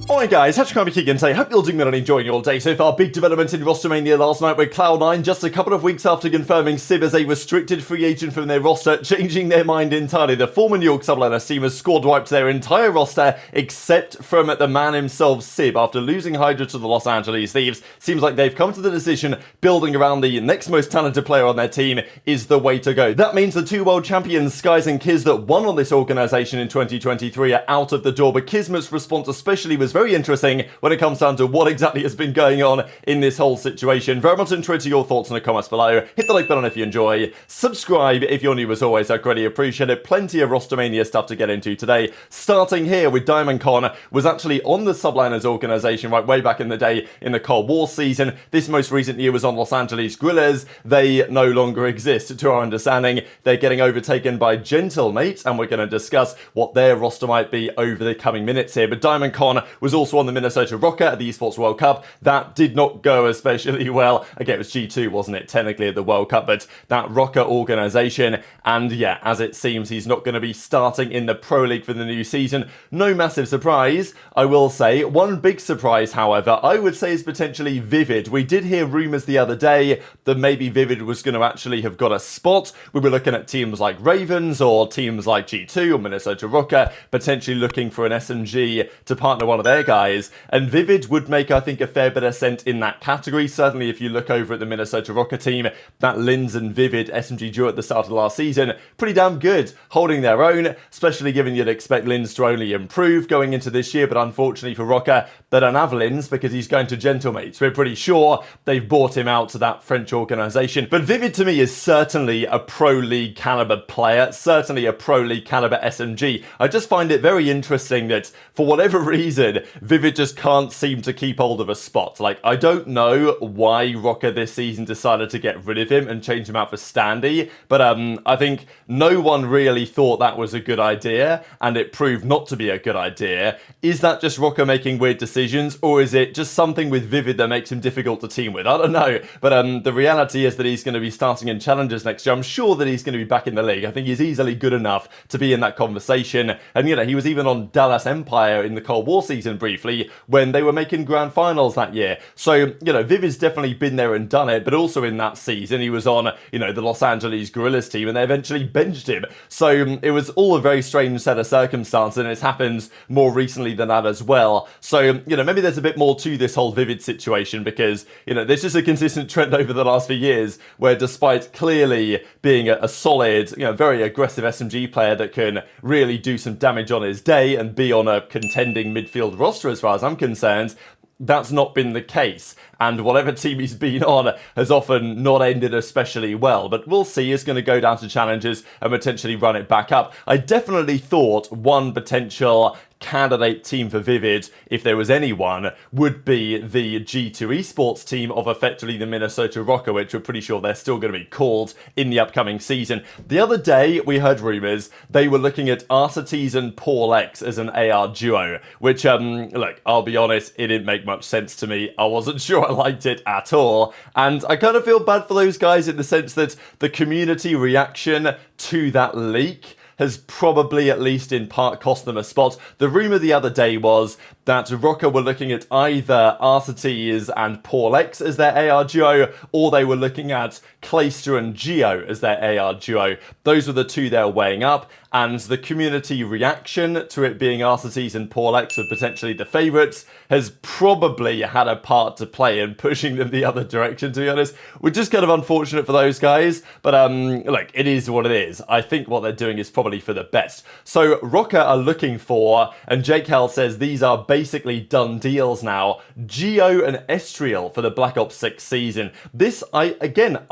Alright guys, HyDra and say, hope you're doing well and enjoying your day so far. Big development in Rostermania last night with Cloud9, just a couple of weeks after confirming Simp as a restricted free agent from their roster, changing their mind entirely. The former New York Subliners team has squad wiped their entire roster, except from the man himself, Simp. After losing HyDra to the Los Angeles Thieves, seems like they've come to the decision building around the next most talented player on their team is the way to go. That means the two world champions, Skyz and Kiz, that won on this organisation in 2023 are out of the door, but KiSMET's response especially was very interesting when it comes down to what exactly has been going on in this whole situation. Very much interested to your thoughts in the comments below. Hit the like button if you enjoy. Subscribe if you're new as always. I greatly appreciate it. Plenty of Rostermania stuff to get into today. Starting here with DiamondCon, was actually on the Subliners organisation right way back in the day in the Cold War season. This most recent year was on Los Angeles Guerrillas. They no longer exist to our understanding. They're getting overtaken by Gentlemates, and we're going to discuss what their roster might be over the coming minutes here. But DiamondCon was also on the Minnesota Rocket at the Esports World Cup. That did not go especially well. Again, it was G2, wasn't it, technically at the World Cup, but that Rocket organisation, and yeah, as it seems, he's not going to be starting in the Pro League for the new season. No massive surprise, I will say. One big surprise, however, I would say is potentially Vivid. We did hear rumours the other day that maybe Vivid was going to actually have got a spot. We were looking at teams like Ravens or teams like G2 or Minnesota Rocket, potentially looking for an SMG to partner one of their guys. And Vivid would make, I think, a fair bit of sense in that category. Certainly if you look over at the Minnesota Rocket team, that Lins and Vivid SMG duo at the start of last season, pretty damn good, holding their own, especially given you'd expect Lins to only improve going into this year, but unfortunately for Rocket, they don't have Lins because he's going to Gentlemates. We're pretty sure they've bought him out to that French organisation. But Vivid to me is certainly a Pro League caliber player, certainly a Pro League caliber SMG. I just find it very interesting that for whatever reason, Vivid just can't seem to keep hold of a spot. Like, I don't know why Rocket this season decided to get rid of him and change him out for Standy, but I think no one really thought that was a good idea, and it proved not to be a good idea. Is that just Rocket making weird decisions, or is it just something with Vivid that makes him difficult to team with? I don't know, but the reality is that he's going to be starting in Challengers next year. I'm sure that he's going to be back in the league. I think he's easily good enough to be in that conversation, and you know, he was even on Dallas Empire in the Cold War season briefly, when they were making grand finals that year. So, you know, Vivid's definitely been there and done it, but also in that season, he was on, you know, the Los Angeles Guerrillas team, and they eventually benched him. So it was all a very strange set of circumstances, and it's happened more recently than that as well. So, you know, maybe there's a bit more to this whole Vivid situation because, you know, there's just a consistent trend over the last few years where despite clearly being a solid, you know, very aggressive SMG player that can really do some damage on his day and be on a contending midfield roster as far as I'm concerned, that's not been the case, and whatever team he's been on has often not ended especially well, but we'll see. He's going to go down to Challengers and potentially run it back up. I definitely thought one potential candidate team for Vivid, if there was anyone, would be the G2 Esports team of effectively the Minnesota Rocket, which we're pretty sure they're still going to be called in the upcoming season. The other day, we heard rumours they were looking at aBeZy and PaulX as an AR duo, which, look, I'll be honest, it didn't make much sense to me. I wasn't sure I liked it at all, and I kind of feel bad for those guys in the sense that the community reaction to that leak has probably, at least in part, cost them a spot. The rumour the other day was that Rocket were looking at either aBeZy and PaulX as their AR duo, or they were looking at Clayster and Geo as their AR duo. Those were the two they were weighing up, and the community reaction to it being aBeZy and PaulX were potentially the favourites has probably had a part to play in pushing them the other direction, to be honest, which is kind of unfortunate for those guys, but look, it is what it is. I think what they're doing is probably for the best. So Rocket are looking for, and Jake Hell says these are basically done deals now, Geo and Estriel for the Black Ops 6 season. This, I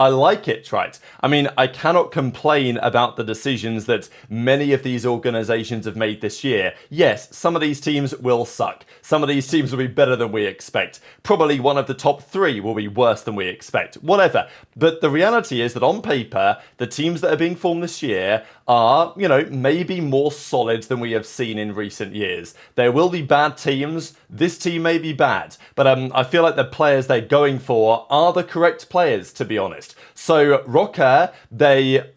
like it, right? I mean, I cannot complain about the decisions that many of these organizations have made this year. Yes, some of these teams will suck. Some of these teams will be better than we expect. Probably one of the top 3 will be worse than we expect. Whatever. But the reality is that on paper, the teams that are being formed this year are, you know, maybe more solid than we have seen in recent years. There will be bad teams. This team may be bad, but I feel like the players they're going for are the correct players, to be honest. So Rocker,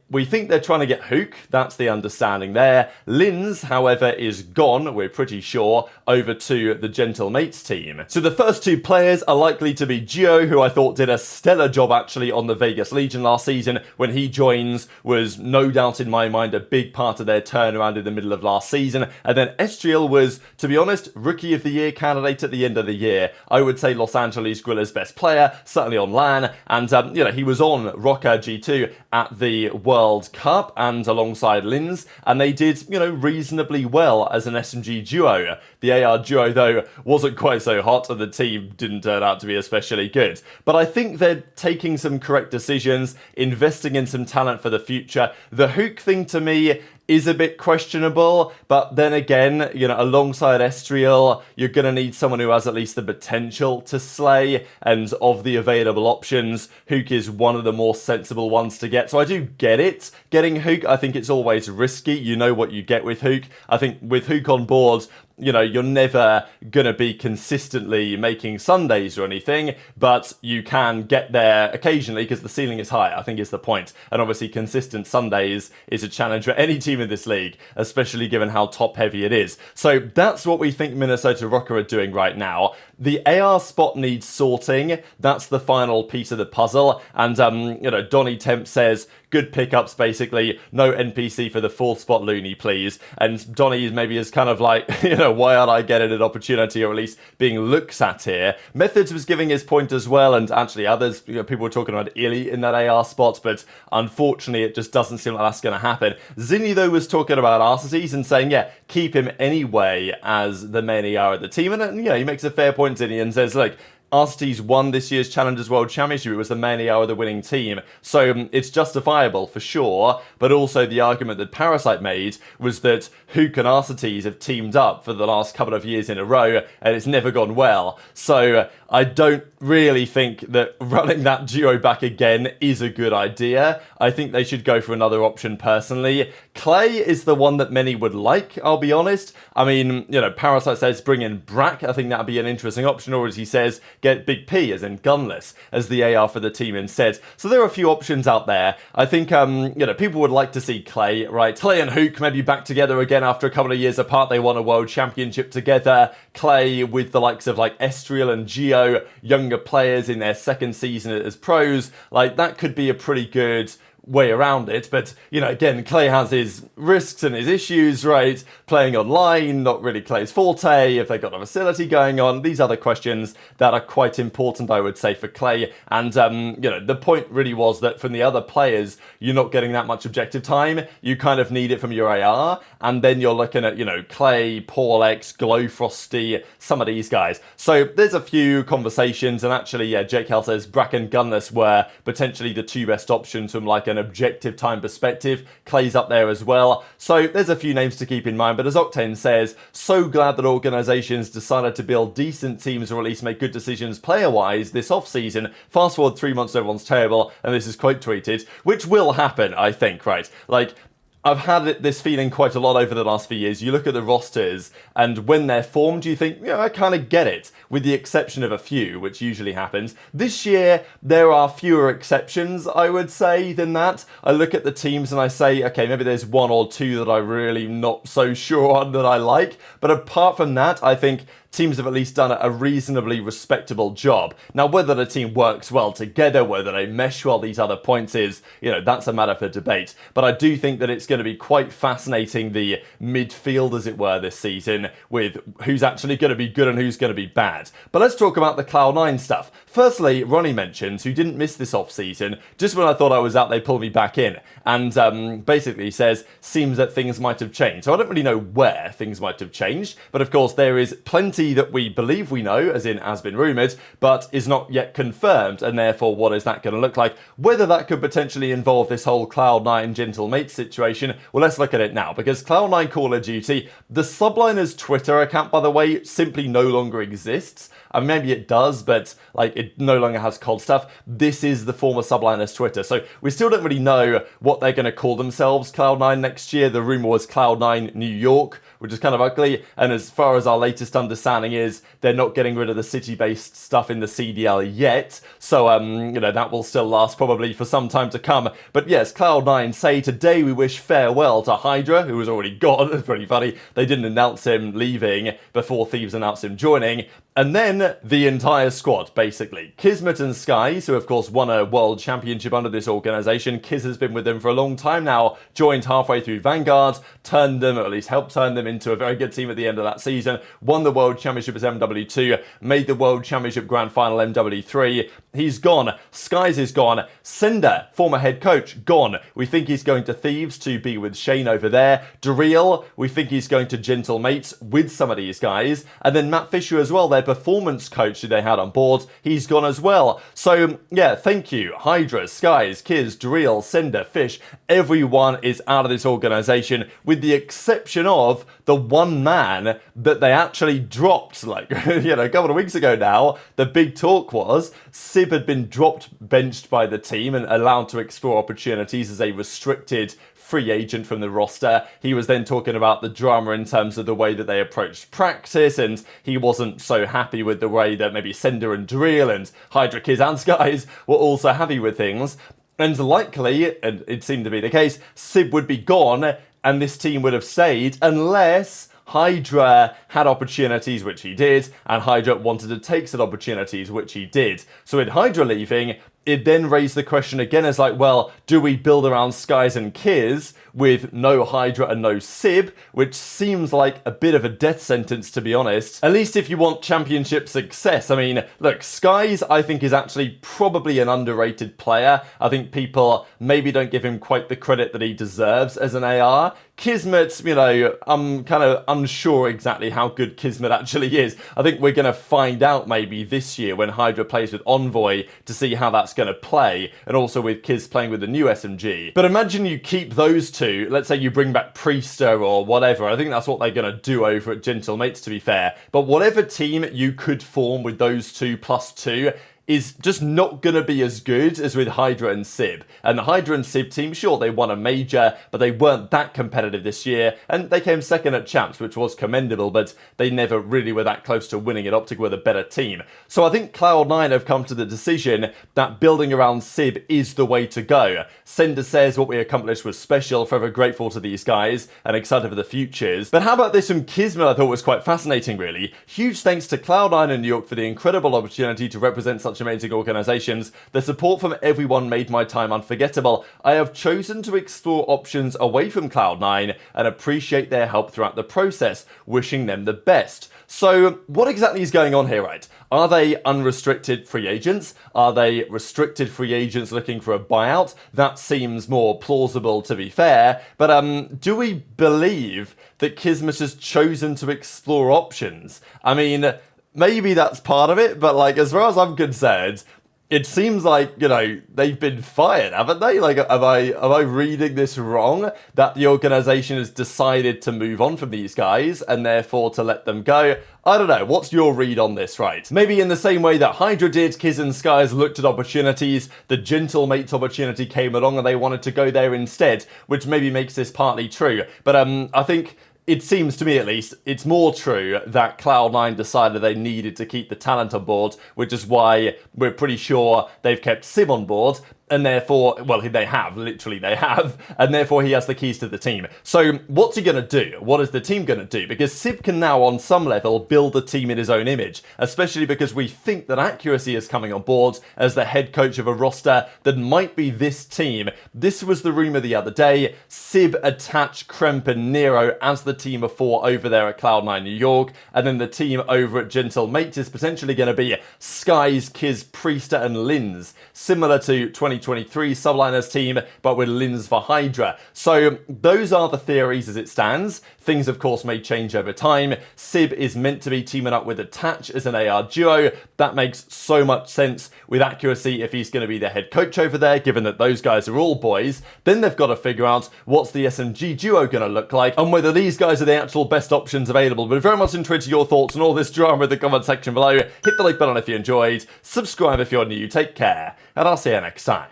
we think they're trying to get Hook, that's the understanding there. Lins, however, is gone, we're pretty sure, over to the Gentlemates team. So the first two players are likely to be Geo, who I thought did a stellar job actually on the Vegas Legion last season. When he joins, was no doubt in my mind a big part of their turnaround in the middle of last season. And then Estriel was, to be honest, Rookie of the Year candidate at the end of the year. I would say Los Angeles Guerrilla's best player, certainly on LAN, and you know, he was on Rocker G2 at the World Cup and alongside Lins, and they did, you know, reasonably well as an SMG duo. The AR duo, though, wasn't quite so hot, and the team didn't turn out to be especially good. But I think they're taking some correct decisions, investing in some talent for the future. The Hook thing, to me, is a bit questionable, but then again, you know, alongside Estriel, you're going to need someone who has at least the potential to slay, and of the available options, Hook is one of the more sensible ones to get. So I do get it. Getting Hook, I think it's always risky. You know what you get with Hook. I think with Hook on board, you know, you're never going to be consistently making Sundays or anything, but you can get there occasionally because the ceiling is high, I think is the point. And obviously consistent Sundays is a challenge for any team in this league, especially given how top heavy it is. So that's what we think Minnesota Rocker are doing right now. The AR spot needs sorting. That's the final piece of the puzzle. And, you know, Donny Temp says, good pickups, basically. No NPC for the fourth spot, Looney, please. And Donny maybe is kind of like, you know, why aren't I getting an opportunity, or at least being looked at here? Methods was giving his point as well, and actually others, you know, people were talking about Illy in that AR spot, but unfortunately it just doesn't seem like that's going to happen. Zinni, though, was talking about Arcetes and saying, yeah, keep him anyway as the main AR at the team. And, you know, he makes a fair point, Zinni, and says, like, Arcetes won this year's Challengers World Championship. It was the main AR of the winning team. So it's justifiable for sure. But also the argument that Parasite made was that Hook and Arcetes have teamed up for the last couple of years in a row and it's never gone well. So I don't really think that running that duo back again is a good idea. I think they should go for another option personally. Clay is the one that many would like, I'll be honest. I mean, you know, Parasite says bring in Brack. I think that'd be an interesting option. Or as he says, get Big P, as in Gunless, as the AR for the team instead. So there are a few options out there. I think, you know, people would like to see Clay, right? Clay and Hook maybe back together again after a couple of years apart. They won a world championship together. Clay with the likes of like Estriel and Geo, younger players in their second season as pros. Like, that could be a pretty good way around it. But, you know, again, Clay has his risks and his issues, right? Playing online, not really Clay's forte. If they've got a facility going on, these other questions that are quite important, I would say, for Clay. And, you know, the point really was that from the other players, you're not getting that much objective time. You kind of need it from your AR. And then you're looking at, you know, Clay, Paul-X, Glowfrosty, some of these guys. So there's a few conversations. And actually, yeah, Jake Hell says Brack and Gunless were potentially the two best options from like an objective time perspective. Clay's up there as well. So there's a few names to keep in mind. But as Octane says, so glad that organizations decided to build decent teams or at least make good decisions player-wise this off-season. Fast forward 3 months, everyone's terrible. And this is quote tweeted, which will happen, I think, right? Like, I've had this feeling quite a lot over the last few years. You look at the rosters, and when they're formed, you think, yeah, I kind of get it, with the exception of a few, which usually happens. This year, there are fewer exceptions, I would say, than that. I look at the teams and I say, okay, maybe there's one or two that I'm really not so sure on that I like. But apart from that, I think teams have at least done a reasonably respectable job. Now, whether the team works well together, whether they mesh well, these other points is, you know, that's a matter for debate. But I do think that it's going to be quite fascinating, the midfield, as it were, this season, with who's actually going to be good and who's going to be bad. But let's talk about the Cloud9 stuff. Firstly, Ronnie mentions, who didn't miss this off-season, just when I thought I was out, they pulled me back in. And basically says, seems that things might have changed. So I don't really know where things might have changed. But of course, there is plenty maybe that we believe we know, as in has been rumoured, but is not yet confirmed, and therefore what is that going to look like? Whether that could potentially involve this whole Cloud9 gentle mate situation, well, let's look at it now, because Cloud9 Call of Duty, the Subliners Twitter account, by the way, simply no longer exists. I mean, maybe it does, but like it no longer has COD stuff. This is the former Subliners Twitter, so we still don't really know what they're going to call themselves Cloud9 next year. The rumour was Cloud9 New York, which is kind of ugly, and as far as our latest understanding is, they're not getting rid of the city-based stuff in the CDL yet, so you know, that will still last probably for some time to come. But yes, Cloud9 say, today we wish farewell to HyDra, who was already gone. It's pretty funny, they didn't announce him leaving before Thieves announced him joining. And then the entire squad, basically. KiSMET and Skyz, who of course won a world championship under this organisation. Kiz has been with them for a long time now, joined halfway through Vanguard, turned them, or at least helped turn them into a very good team at the end of that season, won the world championship as MW2, made the world championship grand final MW3. He's gone. Skyz is gone. Cinder, former head coach, gone. We think he's going to Thieves to be with Shane over there. ReeaL, we think he's going to Gentle Mates with some of these guys. And then Matt Fisher as well, their performance coach who they had on board, he's gone as well. So yeah, thank you. HyDra, Skyz, Kiz, ReeaL, Cinder, Fish, everyone is out of this organisation with the exception of the one man that they actually dropped, like, you know, a couple of weeks ago now. The big talk was Simp had been dropped, benched by the team and allowed to explore opportunities as a restricted free agent from the roster. He was then talking about the drama in terms of the way that they approached practice, and he wasn't so happy with the way that maybe Cinder and ReeaL and HyDra, Kiz and Skyz were also happy with things. And likely, and it seemed to be the case, Sib would be gone and this team would have stayed unless HyDra had opportunities, which he did, and HyDra wanted to take said opportunities, which he did. So with HyDra leaving, it then raised the question again as like, well, do we build around Skyz and Kiz with no HyDra and no Sib, which seems like a bit of a death sentence, to be honest. At least if you want championship success. I mean, look, Skyz, I think, is actually probably an underrated player. I think people maybe don't give him quite the credit that he deserves as an AR. KiSMET, you know, I'm kind of unsure exactly how good KiSMET actually is. I think we're going to find out maybe this year when HyDra plays with Envoy to see how that's going to play, and also with Kiz playing with the new SMG. But imagine you keep those two, let's say you bring back Priestahh or whatever. I think that's what they're going to do over at Gentle Mates, to be fair. But whatever team you could form with those two plus two is just not going to be as good as with HyDra and Sib. And the HyDra and Sib team, sure, they won a major, but they weren't that competitive this year, and they came second at Champs, which was commendable, but they never really were that close to winning at OpTic with a better team. So I think Cloud9 have come to the decision that building around Sib is the way to go. Cinder says what we accomplished was special, forever grateful to these guys, and excited for the futures. But how about this from KiSMET? I thought was quite fascinating, really. Huge thanks to Cloud9 and New York for the incredible opportunity to represent such amazing organizations. The support from everyone made my time unforgettable. I have chosen to explore options away from Cloud9 and appreciate their help throughout the process, wishing them the best. So what exactly is going on here, right? Are they unrestricted free agents? Are they restricted free agents looking for a buyout? That seems more plausible, to be fair. But do we believe that KiSMET has chosen to explore options? I mean, maybe that's part of it, but like, as far as I'm concerned, it seems like, you know, they've been fired, haven't they? Like, am I reading this wrong? That the organization has decided to move on from these guys and therefore to let them go? I don't know. What's your read on this, right? Maybe in the same way that HyDra did, Kiz and Skyz looked at opportunities, the Gentle Mates opportunity came along and they wanted to go there instead, which maybe makes this partly true. But I think it seems to me, at least, it's more true that Cloud9 decided they needed to keep the talent on board, which is why we're pretty sure they've kept Sim on board, and therefore, well, they have, literally they have, and therefore he has the keys to the team. So what's he going to do? What is the team going to do? Because Sib can now, on some level, build the team in his own image, especially because we think that Accuracy is coming on board as the head coach of a roster that might be this team. This was the rumour the other day. Sib attached Kremp and Nero as the team of four over there at Cloud9 New York, and then the team over at Gentle Mates is potentially going to be Skyz, Kiz, Priestahh, and Linz, similar to 20 2023 Subliners team, but with Lins for HyDra. So those are the theories as it stands. Things, of course, may change over time. Sib is meant to be teaming up with Attach as an AR duo. That makes so much sense with accuracy if he's going to be the head coach over there, given that those guys are all boys. Then they've got to figure out what's the SMG duo going to look like and whether these guys are the actual best options available. But very much intrigued to your thoughts on all this drama in the comment section below. Hit the like button if you enjoyed, subscribe if you're new, take care, and I'll see you next time.